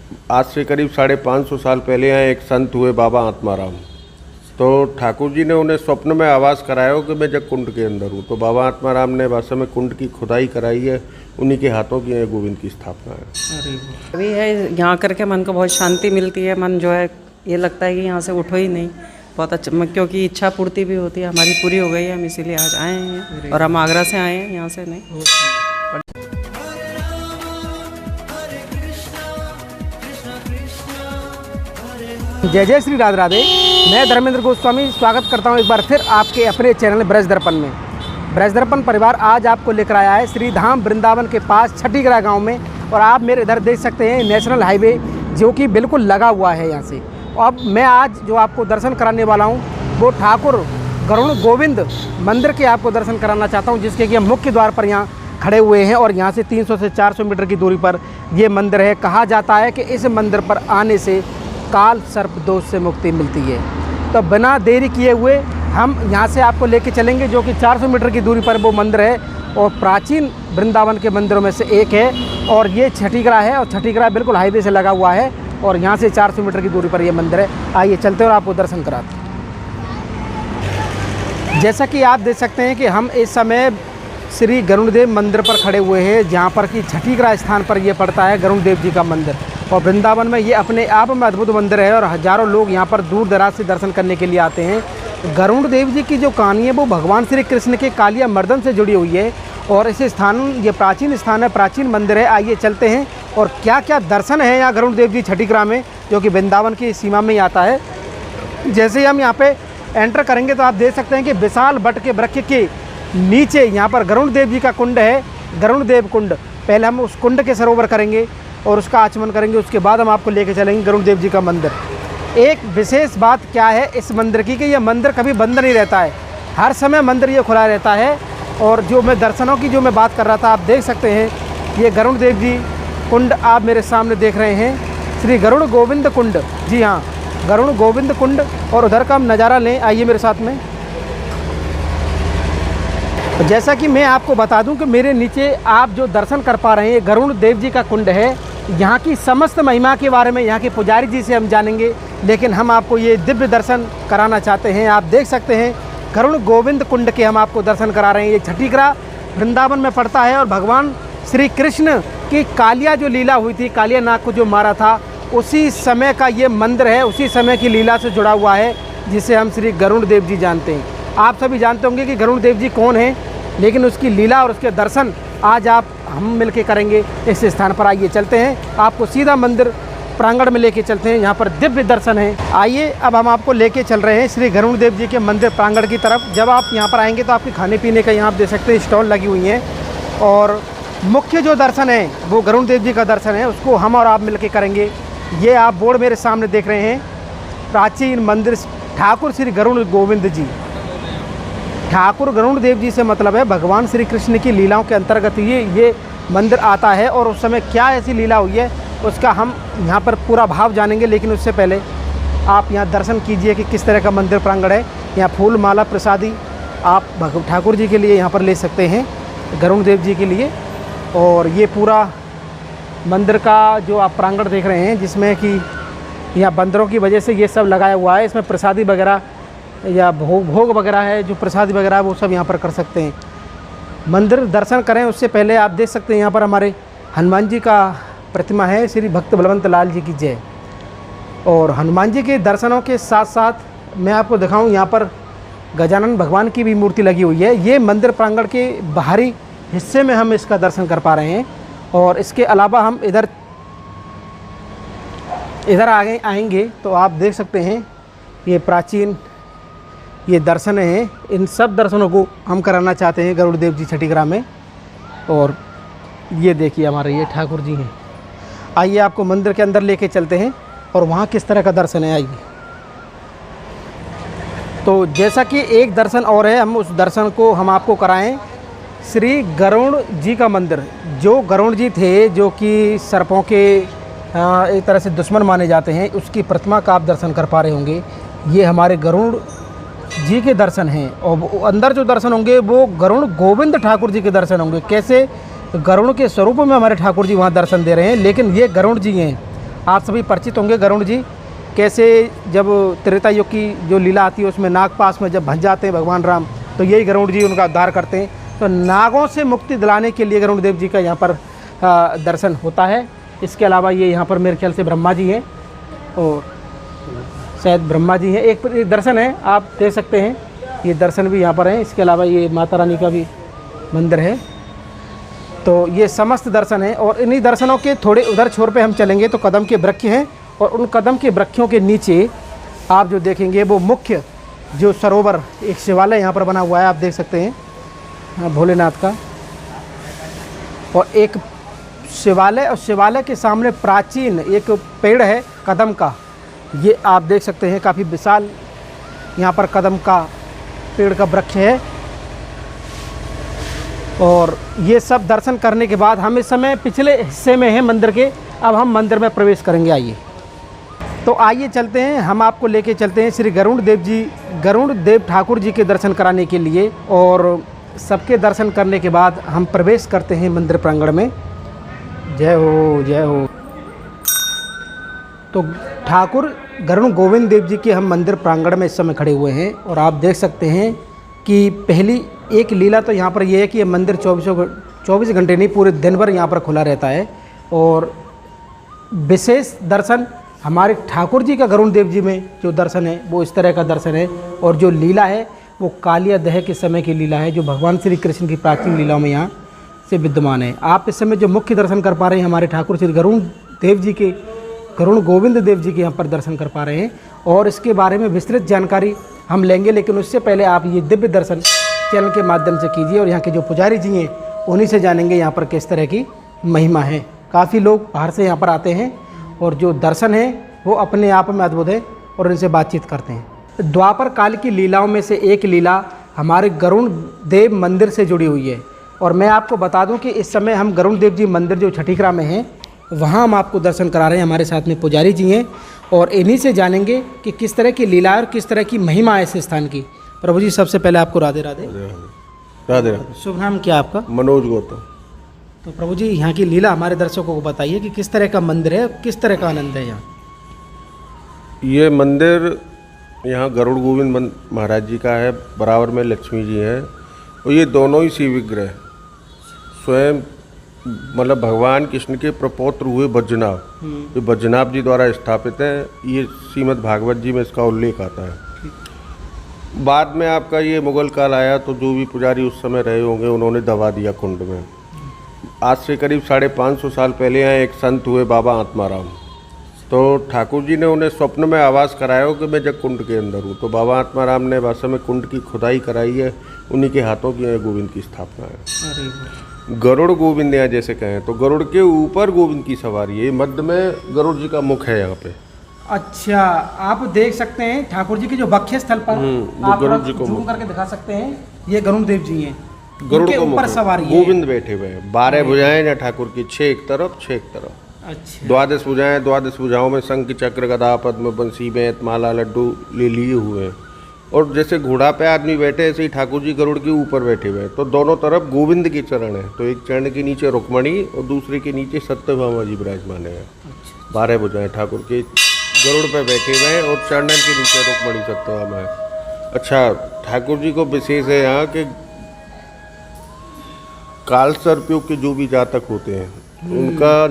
आज से करीब 550 साल पहले यहाँ एक संत हुए बाबा आत्माराम। तो ठाकुर जी ने उन्हें स्वप्न में आवाज़ कराया हो कि मैं जग कुंड के अंदर हूँ। तो बाबा आत्माराम ने वास्तव में कुंड की खुदाई कराई है, उन्हीं के हाथों की है गोविंद की स्थापना है। अभी है यहाँ करके मन को बहुत शांति मिलती है। मन जो है ये लगता है कि यहाँ से उठो ही नहीं। बहुत अच्छा, क्योंकि इच्छा पूर्ति भी होती है, हमारी पूरी हो गई है। हम इसीलिए आज आए हैं और हम आगरा से आए हैं, यहाँ से नहीं। जय जय श्री राधे राधे। मैं धर्मेंद्र गोस्वामी स्वागत करता हूं एक बार फिर आपके अपने चैनल ब्रज दर्पण में। ब्रज दर्पण परिवार आज आपको लेकर आया है श्री धाम वृंदावन के पास छठीगढ़ गांव में। और आप मेरे इधर देख सकते हैं नेशनल हाईवे जो कि बिल्कुल लगा हुआ है यहाँ से। अब मैं आज जो आपको दर्शन कराने वाला हूँ वो ठाकुर गरुड़ गोविंद मंदिर के आपको दर्शन कराना चाहता हूँ, जिसके कि हम मुख्य द्वार पर यहाँ खड़े हुए हैं। और यहाँ से 300 से 400 मीटर की दूरी पर ये मंदिर है। कहा जाता है कि इस मंदिर पर आने से काल सर्प दोष से मुक्ति मिलती है। तो बिना देरी किए हुए हम यहाँ से आपको लेके चलेंगे, जो कि 400 मीटर की दूरी पर वो मंदिर है और प्राचीन वृंदावन के मंदिरों में से एक है। और ये छठीगढ़ है और छठीगढ़ बिल्कुल हाईवे से लगा हुआ है और यहाँ से 400 मीटर की दूरी पर ये मंदिर है। आइए चलते और आपको दर्शन कराते हैं। जैसा कि आप देख सकते हैं कि हम इस समय श्री गरुड़देव मंदिर पर खड़े हुए हैं, जहाँ पर कि छठीगढ़ स्थान पर ये पड़ता है गरुड़देव जी का मंदिर। और वृंदावन में ये अपने आप में अद्भुत मंदिर है और हज़ारों लोग यहाँ पर दूर दराज से दर्शन करने के लिए आते हैं। गरुड़देव जी की जो कहानी है वो भगवान श्री कृष्ण के कालिया मर्दन से जुड़ी हुई है और इस स्थान, ये प्राचीन स्थान है, प्राचीन मंदिर है। आइए चलते हैं और क्या क्या दर्शन है यहाँ गरुड़देव जी छठीगढ़ में, जो कि वृंदावन की सीमा में ही आता है। जैसे ही हम यहाँ पे एंटर करेंगे तो आप देख सकते हैं कि विशाल बट के वृक्ष के नीचे यहाँ पर गरुड़देव जी का कुंड है, गरुड़देव कुंड। पहले हम उस कुंड के सरोवर करेंगे और उसका आचमन करेंगे, उसके बाद हम आपको लेके चलेंगे गरुड़देव जी का मंदिर। एक विशेष बात क्या है इस मंदिर की कि यह मंदिर कभी बंद नहीं रहता है, हर समय मंदिर ये खुला रहता है। और जो मैं दर्शनों की जो मैं बात कर रहा था, आप देख सकते हैं ये गरुड़देव जी कुंड आप मेरे सामने देख रहे हैं, श्री गरुड़ गोविंद कुंड। जी हाँ, गरुड़ गोविंद कुंड। और उधर का हम नज़ारा लें, आइए मेरे साथ में। जैसा कि मैं आपको बता दूं कि मेरे नीचे आप जो दर्शन कर पा रहे हैं गरुड़ देव जी का कुंड है। यहाँ की समस्त महिमा के बारे में यहाँ के पुजारी जी से हम जानेंगे, लेकिन हम आपको ये दिव्य दर्शन कराना चाहते हैं। आप देख सकते हैं गरुड़ गोविंद कुंड के हम आपको दर्शन करा रहे हैं। ये छठीगढ़ वृंदावन में पड़ता है और भगवान श्री कृष्ण की कालिया जो लीला हुई थी, कालिया नाग को जो मारा था, उसी समय का ये मंदिर है, उसी समय की लीला से जुड़ा हुआ है, जिसे हम श्री गरुड़ देव जी जानते हैं। आप सभी जानते होंगे कि गरुड़ देव जी कौन है, लेकिन उसकी लीला और उसके दर्शन आज हम मिलके करेंगे इस स्थान पर। आइए चलते हैं, आपको सीधा मंदिर प्रांगण में लेके चलते हैं, यहाँ पर दिव्य दर्शन है। आइए अब हम आपको लेके चल रहे हैं श्री गरुड़ देव जी के मंदिर प्रांगण की तरफ। जब आप यहाँ पर आएंगे तो आपके खाने पीने का यहाँ आप देख सकते हैं स्टॉल लगी हुई हैं और मुख्य जो दर्शन है वो गरुड़ देव जी का दर्शन है, उसको हम और आप मिलके करेंगे। ये आप बोर्ड मेरे सामने देख रहे हैं, प्राचीन मंदिर ठाकुर श्री गरुड़ गोविंद जी। ठाकुर गरुड़ देव जी से मतलब है भगवान श्री कृष्ण की लीलाओं के अंतर्गत ये मंदिर आता है। और उस समय क्या ऐसी लीला हुई है उसका हम यहाँ पर पूरा भाव जानेंगे, लेकिन उससे पहले आप यहाँ दर्शन कीजिए कि किस तरह का मंदिर प्रांगण है। यहाँ फूल माला प्रसादी आप ठाकुर जी के लिए यहाँ पर ले सकते हैं, गरुड़ देव जी के लिए। और ये पूरा मंदिर का जो आप प्रांगण देख रहे हैं, जिसमें कि यहाँ बंदरों की वजह से ये सब लगाया हुआ है, इसमें प्रसादी वगैरह या भोग वगैरह है, जो प्रसाद वगैरह है वो सब यहाँ पर कर सकते हैं। मंदिर दर्शन करें उससे पहले आप देख सकते हैं यहाँ पर हमारे हनुमान जी का प्रतिमा है, श्री भक्त बलवंत लाल जी की जय। और हनुमान जी के दर्शनों के साथ साथ मैं आपको दिखाऊं, यहाँ पर गजानन भगवान की भी मूर्ति लगी हुई है। ये मंदिर प्रांगण के बाहरी हिस्से में हम इसका दर्शन कर पा रहे हैं। और इसके अलावा हम इधर आगे आएंगे तो आप देख सकते हैं ये प्राचीन ये दर्शन हैं। इन सब दर्शनों को हम कराना चाहते हैं गरुड़ देव जी छठीगढ़ में। और ये देखिए हमारे ये ठाकुर जी हैं। आइए आपको मंदिर के अंदर लेके चलते हैं और वहाँ किस तरह का दर्शन है। आइए, तो जैसा कि एक दर्शन और है, हम उस दर्शन को हम आपको कराएं। श्री गरुड़ जी का मंदिर, जो गरुड़ जी थे जो कि सर्पों के एक तरह से दुश्मन माने जाते हैं, उसकी प्रतिमा का आप दर्शन कर पा रहे होंगे। ये हमारे गरुड़ जी के दर्शन हैं और अंदर जो दर्शन होंगे वो गरुड़ गोविंद ठाकुर जी के दर्शन होंगे। कैसे? गरुड़ के स्वरूप में हमारे ठाकुर जी वहाँ दर्शन दे रहे हैं, लेकिन ये गरुड़ जी हैं आप सभी परिचित होंगे गरुड़ जी कैसे जब त्रेता युग की जो लीला आती है उसमें नाग पास में जब फंस जाते हैं भगवान राम, तो यही गरुड़ जी उनका उद्धार करते हैं। तो नागों से मुक्ति दिलाने के लिए गरुड़ देव जी का यहाँ पर दर्शन होता है। इसके अलावा ये यहाँ पर मेरे ख्याल से ब्रह्मा जी हैं और शायद ब्रह्मा जी हैं। एक दर्शन है, आप देख सकते हैं, ये दर्शन भी यहाँ पर हैं। इसके अलावा ये माता रानी का भी मंदिर है। तो ये समस्त दर्शन है और इन्हीं दर्शनों के थोड़े उधर छोर पे हम चलेंगे तो कदम के वृक्ष हैं और उन कदम के वृक्षों के नीचे आप जो देखेंगे वो मुख्य जो सरोवर, एक शिवालय यहाँ पर बना हुआ है, आप देख सकते हैं भोलेनाथ का, और एक शिवालय, और शिवालय के सामने प्राचीन एक पेड़ है कदम का, ये आप देख सकते हैं काफ़ी विशाल यहाँ पर कदम का पेड़ का वृक्ष है। और ये सब दर्शन करने के बाद हम इस समय पिछले हिस्से में हैं मंदिर के, अब हम मंदिर में प्रवेश करेंगे। आइए तो आइए चलते हैं, हम आपको लेके चलते हैं श्री गरुड़ देव ठाकुर जी के दर्शन कराने के लिए। और सबके दर्शन करने के बाद हम प्रवेश करते हैं मंदिर प्रांगण में। जय हो जय हो। तो ठाकुर गरुड़ गोविंद देव जी के हम मंदिर प्रांगण में इस समय खड़े हुए हैं और आप देख सकते हैं कि पहली एक लीला तो यहाँ पर यह है कि ये मंदिर 24 घंटे नहीं, पूरे दिन भर यहाँ पर खुला रहता है। और विशेष दर्शन हमारे ठाकुर जी का गरुड़ देव जी में जो दर्शन है वो इस तरह का दर्शन है। और जो लीला है वो कालिया दह के समय की लीला है, जो भगवान श्री कृष्ण की प्राचीन लीलाओं में यहाँ से विद्यमान है। आप इस समय जो मुख्य दर्शन कर पा रहे हैं हमारे ठाकुर श्री गरुड़ देव जी के, गरुड़ गोविंद देव जी के यहाँ पर दर्शन कर पा रहे हैं। और इसके बारे में विस्तृत जानकारी हम लेंगे, लेकिन उससे पहले आप ये दिव्य दर्शन चैनल के माध्यम से कीजिए और यहाँ के जो पुजारी जी हैं उन्हीं से जानेंगे यहाँ पर किस तरह की महिमा है। काफ़ी लोग बाहर से यहाँ पर आते हैं और जो दर्शन है वो अपने आप में अद्भुत है और इनसे बातचीत करते हैं। द्वापर काल की लीलाओं में से एक लीला हमारे गरुड़ देव मंदिर से जुड़ी हुई है। और मैं आपको बता दूं कि इस समय हम गरुड़ देव जी मंदिर जो छठीकरा में हैं वहाँ हम आपको दर्शन करा रहे हैं। हमारे साथ में पुजारी जी हैं और इन्हीं से जानेंगे कि किस तरह की लीला और किस तरह की महिमा है इस स्थान की। प्रभु जी सबसे पहले आपको राधे राधे। राधे राधे। शुभ नाम क्या आपका? मनोज गौतम। तो प्रभु जी यहाँ की लीला हमारे दर्शकों को बताइए कि किस तरह का मंदिर है, किस तरह का आनंद है यहाँ। ये मंदिर यहाँ गरुड़ गोविंद महाराज जी का है, बराबर में लक्ष्मी जी हैं और ये दोनों ही शिव विग्रह स्वयं मतलब भगवान कृष्ण के प्रपौत्र हुए बज्रनाभ, ये बज्रनाभ जी द्वारा स्थापित है। ये श्रीमद् भागवत जी में इसका उल्लेख आता है। बाद में आपका ये मुगल काल आया तो जो भी पुजारी उस समय रहे होंगे उन्होंने दबा दिया कुंड में। आज से करीब 550 साल पहले यहाँ एक संत हुए बाबा आत्माराम, तो ठाकुर जी ने उन्हें स्वप्न में आवाज़ कराया कि मैं जब कुंड के अंदर हूँ। तो बाबा आत्माराम ने वास्तव में कुंड की खुदाई कराई है, उन्हीं के हाथों की यहाँ गोविंद की स्थापना है। गरुड़ गोविंद यहाँ जैसे कहें तो गरुड़ के ऊपर गोविंद की सवारी है, मध्य में गरुड़ जी का मुख है यहाँ पे। अच्छा, आप देख सकते हैं ठाकुर जी के जो वक्ष स्थल पर आप गरुड़ जी को जूम करके दिखा सकते हैं, ये गरुड़ देव जी हैं। गरुड़ के ऊपर सवारी है, गोविंद बैठे हुए हैं। 12 भुजाएं ना ठाकुर की, 6 एक तरफ 6 एक तरफ। अच्छा, 12 भुजाएं, 12 भुजाओं में शंख चक्र गदा पद्म बंसी बेंत माला लड्डू ले लिए हुए हैं। और जैसे घोड़ा पे आदमी बैठे ऐसे ही ठाकुर जी गरुड़ के ऊपर बैठे हुए हैं। तो दोनों तरफ गोविंद के चरण है, तो एक चरण के नीचे रुक्मणी और दूसरे के नीचे सत्यभामा जी विराजमान है। 12 भुजाएं ठाकुर के गरुड़ पे बैठे हुए हैं और चरणन के नीचे रुक्मणी सत्यभामा है। अच्छा, ठाकुर जी को विशेष है यहाँ के काल सर्पियों के जो भी जातक होते हैं उनका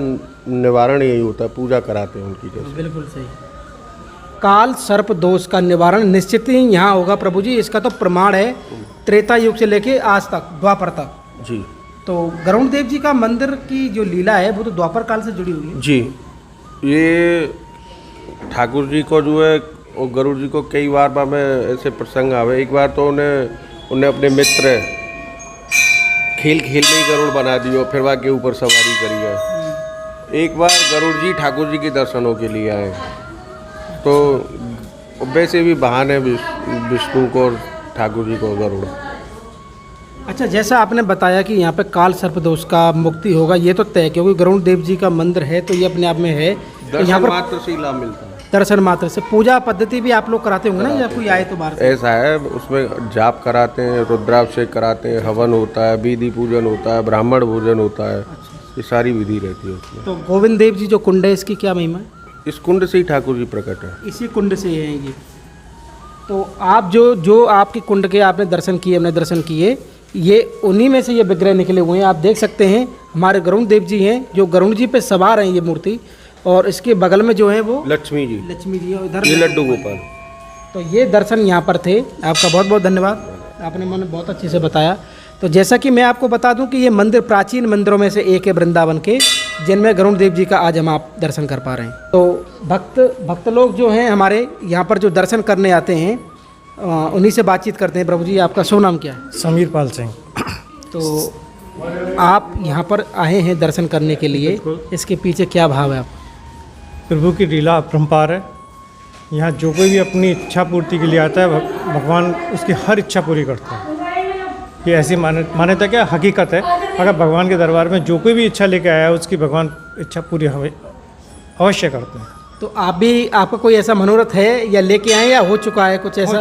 निवारण यही होता है, पूजा कराते हैं उनकी। जैसे बिल्कुल सही। काल सर्प दोष का निवारण निश्चित ही यहाँ होगा प्रभु जी, इसका तो प्रमाण है त्रेता युग से लेके आज तक, द्वापर तक जी। तो गरुड़ देव जी का मंदिर की जो लीला है वो तो द्वापर काल से जुड़ी हुई है जी। ये ठाकुर जी को जो है और गरुड़ जी को कई बार में ऐसे प्रसंग आवे। एक बार तो उन्हें अपने मित्र खेल में ही गरुड़ बना दियो, फिर वहाँ के ऊपर सवारी करी है। एक बार गरुड़ जी ठाकुर जी के दर्शनों के लिए आए, तो वैसे भी बहाने विष्णु को और ठाकुर जी को गरुड़। अच्छा, जैसा आपने बताया कि यहाँ पे काल सर्प दोष का मुक्ति होगा, ये तो तय, क्योंकि गरुड़ देव जी का मंदिर है तो ये अपने आप में है। तो यहाँ पर मात्र से ही लाभ मिलता है, दर्शन मात्र से। पूजा पद्धति भी आप लोग कराते होंगे ना, या कोई आए तो बाहर से? ऐसा है, उसमें जाप कराते हैं, रुद्राभिषेक कराते हैं, हवन होता है, विधि पूजन होता है, ब्राह्मण भोजन होता है। ये सारी विधि रहती है उसमें। तो गोविंद देव जी जो कुंड है इसकी क्या महिमा है? इस कुंड से ही ठाकुर जी प्रकट है। इसी कुंड से हैं ये। तो आप जो आपके कुंड के आपने दर्शन किए, हमने दर्शन किए, ये उन्हीं में से ये विग्रह निकले हुए हैं। आप देख सकते हैं हमारे गरुण देव जी हैं, जो गरुण जी पे सवार हैं ये मूर्ति, और इसके बगल में जो है वो लक्ष्मी जी है, इधर ये लड्डू गोपाल। तो ये दर्शन यहाँ पर थे। आपका बहुत बहुत धन्यवाद, आपने मैंने बहुत अच्छे से बताया। तो जैसा कि मैं आपको बता दूं कि ये मंदिर प्राचीन मंदिरों में से एक है वृंदावन के, जिनमें गरुण देव जी का आज हम आप दर्शन कर पा रहे हैं। तो भक्त लोग जो हैं हमारे यहाँ पर जो दर्शन करने आते हैं, उन्हीं से बातचीत करते हैं। प्रभु जी, आपका शुभ नाम क्या है? समीर पाल सिंह। तो आप यहाँ पर आए हैं दर्शन करने के लिए, इसके पीछे क्या भाव है? आप प्रभु की लीला अपरंपार है। यहाँ जो कोई भी अपनी इच्छा पूर्ति के लिए आता है, भगवान उसकी हर इच्छा पूरी करता है। ये ऐसी मान्यता क्या हकीकत है। अगर भगवान के दरबार में जो कोई भी इच्छा लेके आया है, उसकी भगवान इच्छा पूरी अवश्य करते हैं। तो आप भी, आपका कोई ऐसा मनोरथ है या लेके आए या हो चुका है कुछ ऐसा?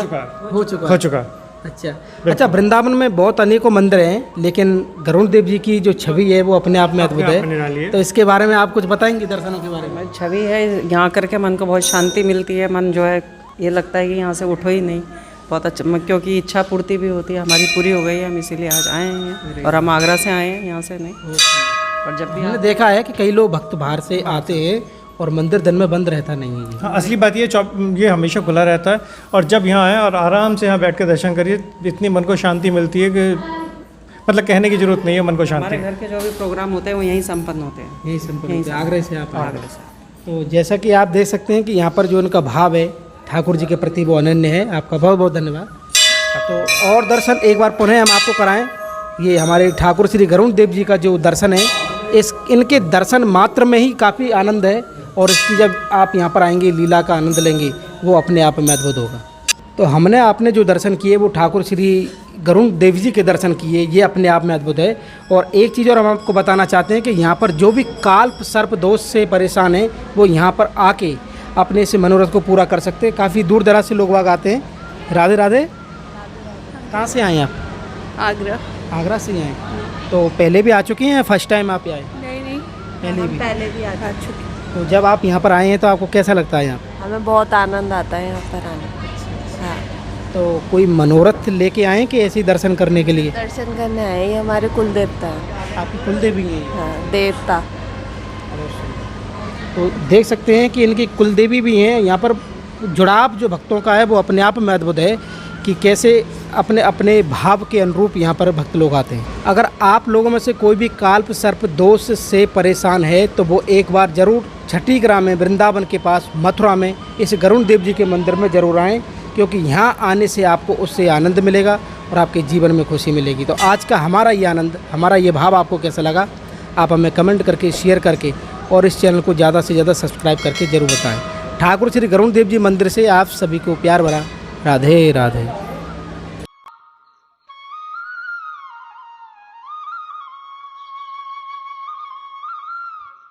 हो चुका। अच्छा, वृंदावन में बहुत अनेकों मंदिर हैं, लेकिन गरुण देव जी की जो छवि है वो अपने आप में अद्भुत है। तो इसके बारे में आप कुछ बताएंगे दर्शनों के बारे में? छवि है, यहाँ करके मन को बहुत शांति मिलती है। मन जो है ये लगता है कि यहाँ से उठो ही नहीं। बहुत अच्छा, क्योंकि इच्छा पूर्ति भी होती है, हमारी पूरी हो गई है, हम इसीलिए आज आए हैं। और हम आगरा से आए हैं, यहाँ से नहीं। और जब भी हमने देखा है कि कई लोग भक्त बाहर से आते हैं और मंदिर दिन में बंद रहता नहीं है। हाँ, असली बात ये हमेशा खुला रहता है। और जब यहाँ आए और आराम से यहाँ बैठ कर दर्शन करिए, इतनी मन को शांति मिलती है कि मतलब कहने की जरूरत नहीं है। मन को शांति। हमारे घर के जो भी प्रोग्राम होते हैं वो यहीं संपन्न होते हैं। यहीं संपन्न होते हैं। आगरा से आप? आगरा से। तो जैसा कि आप देख सकते हैं कि यहाँ पर जो उनका भाव है ठाकुर जी के प्रति वो अनन्य है। आपका बहुत बहुत धन्यवाद। तो और दर्शन एक बार पुनः हम आपको कराएं। ये हमारे ठाकुर श्री गरुण देव जी का जो दर्शन है, इनके दर्शन मात्र में ही काफ़ी आनंद है, और इसकी जब आप यहाँ पर आएंगे, लीला का आनंद लेंगे, वो अपने आप में अद्भुत होगा। तो हमने आपने जो दर्शन किए वो ठाकुर श्री गरुण देव जी के दर्शन किए, ये अपने आप में अद्भुत है। और एक चीज़ और हम आपको बताना चाहते हैं कि यहाँ पर जो भी काल्प सर्प दोष से परेशान है, वो यहाँ पर आके अपने से मनोरथ को पूरा कर सकते हैं। काफ़ी दूर दराज से लोग वाग आते हैं। राधे राधे। कहाँ से आए आप? आगरा। आगरा से आए। तो पहले भी आ चुकी हैं या फर्स्ट टाइम आप आए? नहीं, पहले भी आ चुकी। तो जब आप यहाँ पर आए हैं तो आपको कैसा लगता है यहाँ? हमें बहुत आनंद आता है यहाँ पर आने। हाँ। तो कोई मनोरथ लेके आए कि ऐसे ही दर्शन करने के लिए? दर्शन करने आए, ये हमारे कुल देवता है। आपकी कुलदेवी है? हाँ, देवता। तो देख सकते हैं कि इनकी कुलदेवी भी हैं। यहाँ पर जुड़ाव जो भक्तों का है वो अपने आप में अद्भुत है कि कैसे अपने अपने भाव के अनुरूप यहाँ पर भक्त लोग आते हैं। अगर आप लोगों में से कोई भी काल्प सर्प दोष से परेशान है तो वो एक बार ज़रूर छठी ग्राम में, वृंदावन के पास मथुरा में, इस गरुण देव जी के मंदिर में ज़रूर आएँ, क्योंकि यहाँ आने से आपको उससे आनंद मिलेगा और आपके जीवन में खुशी मिलेगी। तो आज का हमारा ये आनंद, हमारा ये भाव आपको कैसा लगा, आप हमें कमेंट करके, शेयर करके और इस चैनल को ज़्यादा से ज़्यादा सब्सक्राइब करके ज़रूर बताएं। ठाकुर श्री गरुण देव जी मंदिर से आप सभी को प्यार भरा राधे राधे।